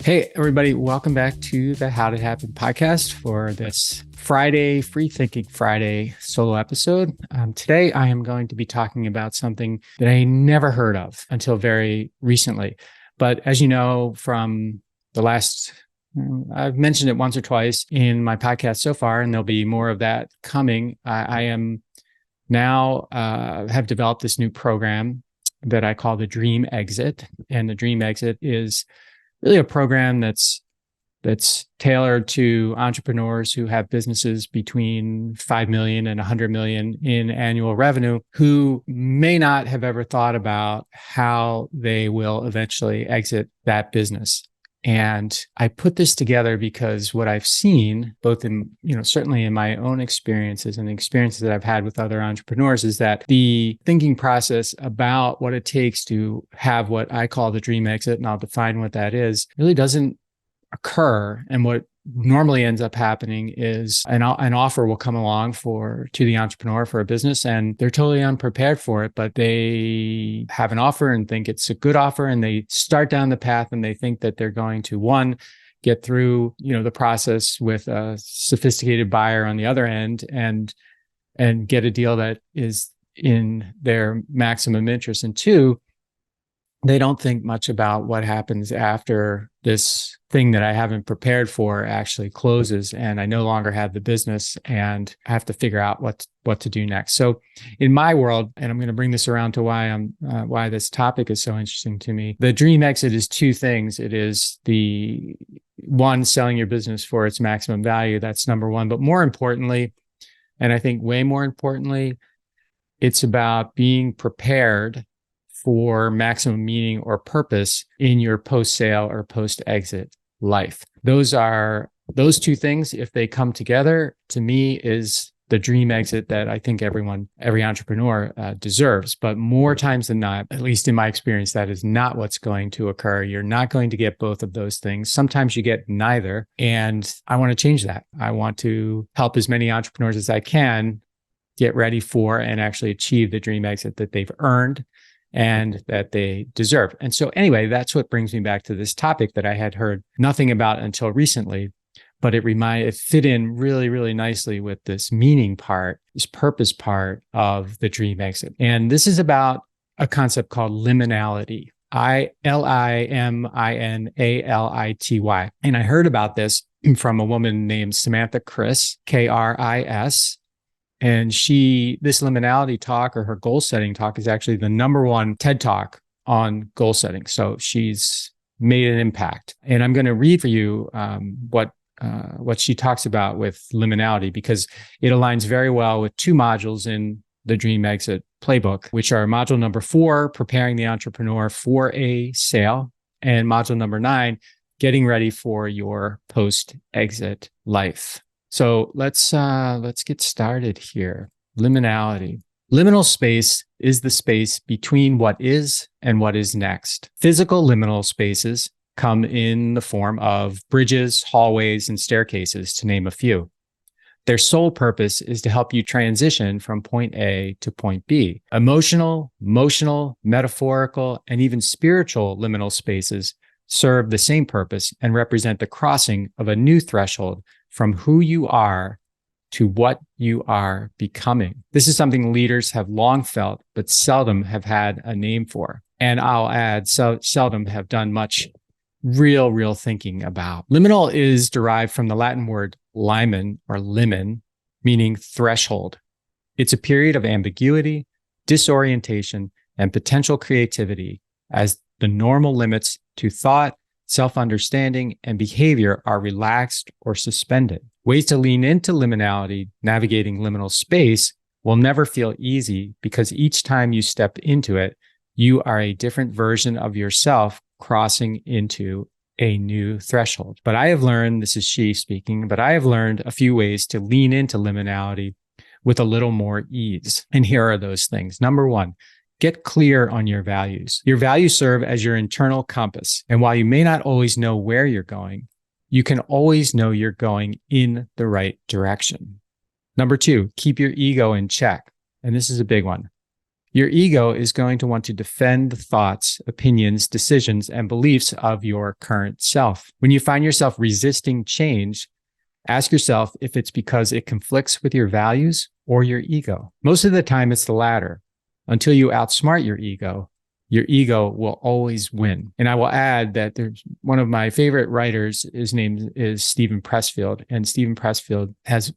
Hey, everybody, welcome back to the How Did It Happen podcast for this Friday, Free Thinking Friday solo episode. Today, I am going to be talking about something that I never heard of until very recently. But as you know, from the last, I've mentioned it once or twice in my podcast so far, and there'll be more of that coming. I am now have developed this new program that I call the Dream Exit. And the Dream Exit is really a program that's tailored to entrepreneurs who have businesses between 5 million and 100 million in annual revenue, who may not have ever thought about how they will eventually exit that business. And I put this together because what I've seen, both in, certainly in my own experiences and the experiences that I've had with other entrepreneurs, is that the thinking process about what it takes to have what I call the dream exit, and I'll define what that is, really doesn't occur. And what normally ends up happening is an offer will come along to the entrepreneur for a business, and they're totally unprepared for it, but they have an offer and think it's a good offer, and they start down the path and they think that they're going to, one, get through, the process with a sophisticated buyer on the other end and get a deal that is in their maximum interest. And two, they don't think much about what happens after this thing that I haven't prepared for actually closes, and I no longer have the business and I have to figure out what to do next. So in my world, and I'm going to bring this around to why this topic is so interesting to me, the dream exit is two things. It is the one, selling your business for its maximum value. That's number one. But more importantly, and I think way more importantly, it's about being prepared for maximum meaning or purpose in your post-sale or post-exit life. Those two things, if they come together, to me is the dream exit that I think every entrepreneur deserves. But more times than not, at least in my experience, that is not what's going to occur. You're not going to get both of those things. Sometimes you get neither. And I want to change that. I want to help as many entrepreneurs as I can get ready for and actually achieve the dream exit that they've earned and that they deserve. And so anyway, that's what brings me back to this topic that I had heard nothing about until recently, but it fit in really, really nicely with this meaning part, this purpose part of the dream exit. And this is about a concept called liminality, Liminality. And I heard about this from a woman named Samantha Kris, Kris. And this liminality talk, or her goal setting talk, is actually the number one TED talk on goal setting. So she's made an impact. And I'm going to read for you what she talks about with liminality, because it aligns very well with two modules in the Dream Exit playbook, which are module number 4, preparing the entrepreneur for a sale, and module number 9, getting ready for your post-exit life. So let's get started here. Liminality. Liminal space is the space between what is and what is next. Physical liminal spaces come in the form of bridges, hallways, and staircases, to name a few. Their sole purpose is to help you transition from point A to point B. Emotional, metaphorical, and even spiritual liminal spaces serve the same purpose and represent the crossing of a new threshold from who you are to what you are becoming. This is something leaders have long felt, but seldom have had a name for. And I'll add, seldom have done much real thinking about. Liminal is derived from the Latin word limen, or limen, meaning threshold. It's a period of ambiguity, disorientation, and potential creativity as the normal limits to thought, self-understanding, and behavior are relaxed or suspended. Ways to lean into liminality, navigating liminal space, will never feel easy, because each time you step into it, you are a different version of yourself crossing into a new threshold. But I have learned, this is she speaking, but I have learned a few ways to lean into liminality with a little more ease. And here are those things. Number 1, get clear on your values. Your values serve as your internal compass. And while you may not always know where you're going, you can always know you're going in the right direction. Number 2, keep your ego in check. And this is a big one. Your ego is going to want to defend the thoughts, opinions, decisions, and beliefs of your current self. When you find yourself resisting change, ask yourself if it's because it conflicts with your values or your ego. Most of the time, it's the latter. Until you outsmart your ego will always win. And I will add that there's one of my favorite writers, his name is Steven Pressfield. And Steven Pressfield has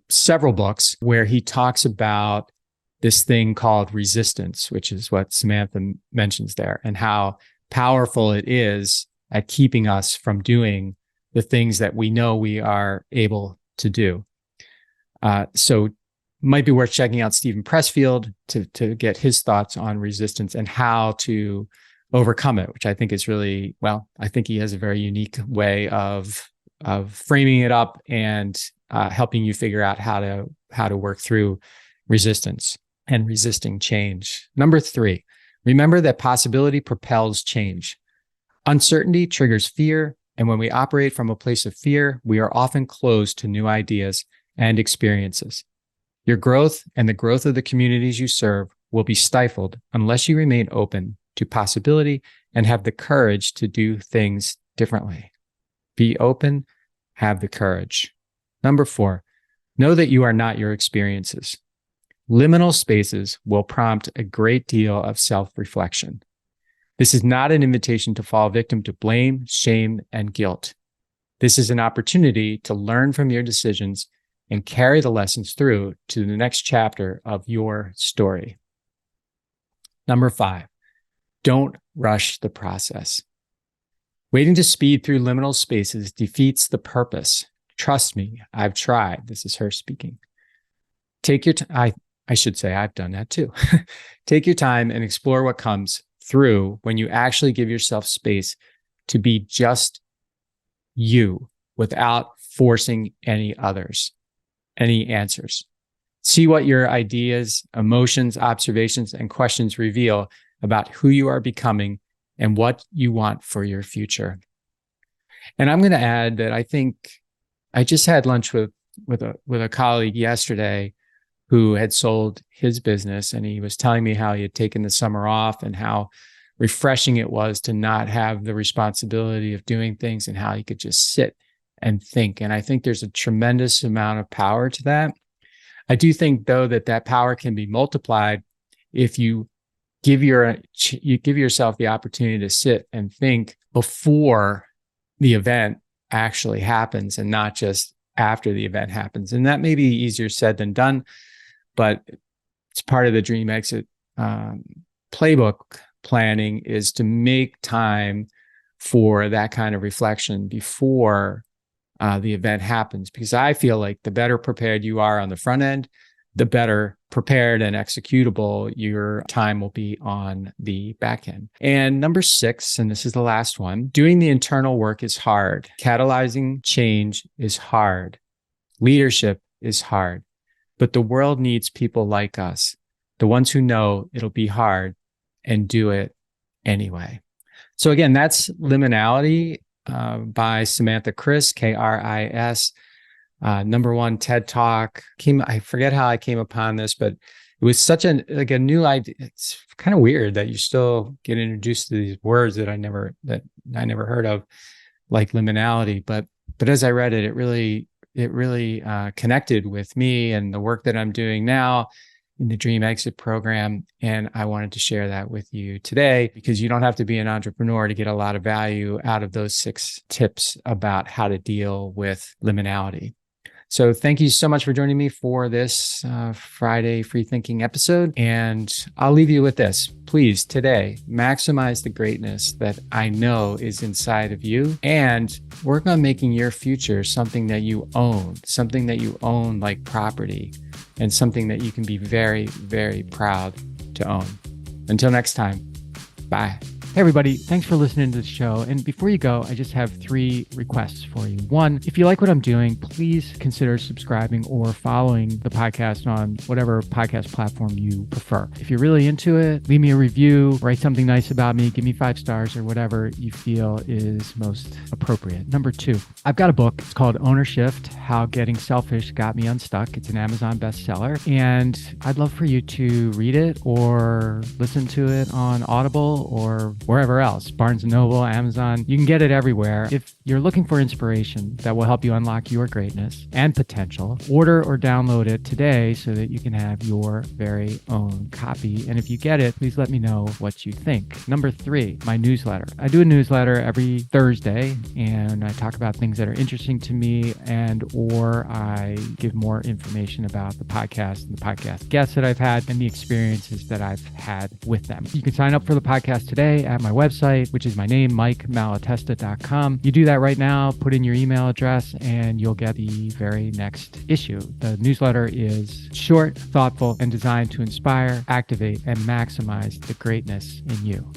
several books where he talks about this thing called resistance, which is what Samantha mentions there, and how powerful it is at keeping us from doing the things that we know we are able to do. So might be worth checking out Steven Pressfield to get his thoughts on resistance and how to overcome it, which I think is really, well, I think he has a very unique way of framing it up and helping you figure out how to work through resistance and resisting change. Number 3, remember that possibility propels change. Uncertainty triggers fear, and when we operate from a place of fear, we are often closed to new ideas and experiences. Your growth and the growth of the communities you serve will be stifled unless you remain open to possibility and have the courage to do things differently. Be open, have the courage. Number 4, know that you are not your experiences. Liminal spaces will prompt a great deal of self-reflection. This is not an invitation to fall victim to blame, shame, and guilt. This is an opportunity to learn from your decisions and carry the lessons through to the next chapter of your story. Number 5, don't rush the process. Waiting to speed through liminal spaces defeats the purpose. Trust me, I've tried. This is her speaking. Take your time. I should say I've done that too. Take your time and explore what comes through when you actually give yourself space to be just you without forcing any answers. See what your ideas, emotions, observations, and questions reveal about who you are becoming and what you want for your future. And I'm going to add that I think I just had lunch with a colleague yesterday who had sold his business, and he was telling me how he had taken the summer off and how refreshing it was to not have the responsibility of doing things and how he could just sit and think. And I think there's a tremendous amount of power to that. I do think, though, that power can be multiplied if you give yourself the opportunity to sit and think before the event actually happens and not just after the event happens. And that may be easier said than done, but it's part of the Dream Exit playbook planning is to make time for that kind of reflection before the event happens, because I feel like the better prepared you are on the front end, the better prepared and executable your time will be on the back end. And number 6, and this is the last one, doing the internal work is hard. Catalyzing change is hard. Leadership is hard. But the world needs people like us, the ones who know it'll be hard and do it anyway. So again, that's Liminality by Samantha Chris, Kris. Number 1 TED Talk. I forget how I came upon this, but it was such a new idea. It's kind of weird that you still get introduced to these words that I never heard of, like liminality. But as I read it, it really connected with me and the work that I'm doing now in the Dream Exit program. And I wanted to share that with you today, because you don't have to be an entrepreneur to get a lot of value out of those 6 tips about how to deal with liminality. So thank you so much for joining me for this Friday Free Thinking episode. And I'll leave you with this. Please, today, maximize the greatness that I know is inside of you and work on making your future something that you own like property, and something that you can be very, very proud to own. Until next time, bye. Hey everybody, thanks for listening to the show. And before you go, I just have 3 requests for you. 1, if you like what I'm doing, please consider subscribing or following the podcast on whatever podcast platform you prefer. If you're really into it, leave me a review, write something nice about me, give me 5 stars or whatever you feel is most appropriate. Number 2, I've got a book. It's called Owner Shift: How Getting Selfish Got Me Unstuck. It's an Amazon bestseller, and I'd love for you to read it or listen to it on Audible or wherever else, Barnes & Noble, Amazon. You can get it everywhere. If you're looking for inspiration that will help you unlock your greatness and potential, order or download it today so that you can have your very own copy. And if you get it, please let me know what you think. Number 3, my newsletter. I do a newsletter every Thursday, and I talk about things that are interesting to me, and or I give more information about the podcast and the podcast guests that I've had and the experiences that I've had with them. You can sign up for the podcast today at my website, which is my name, MikeMalatesta.com. You do that right now, put in your email address, and you'll get the very next issue. The newsletter is short, thoughtful, and designed to inspire, activate, and maximize the greatness in you.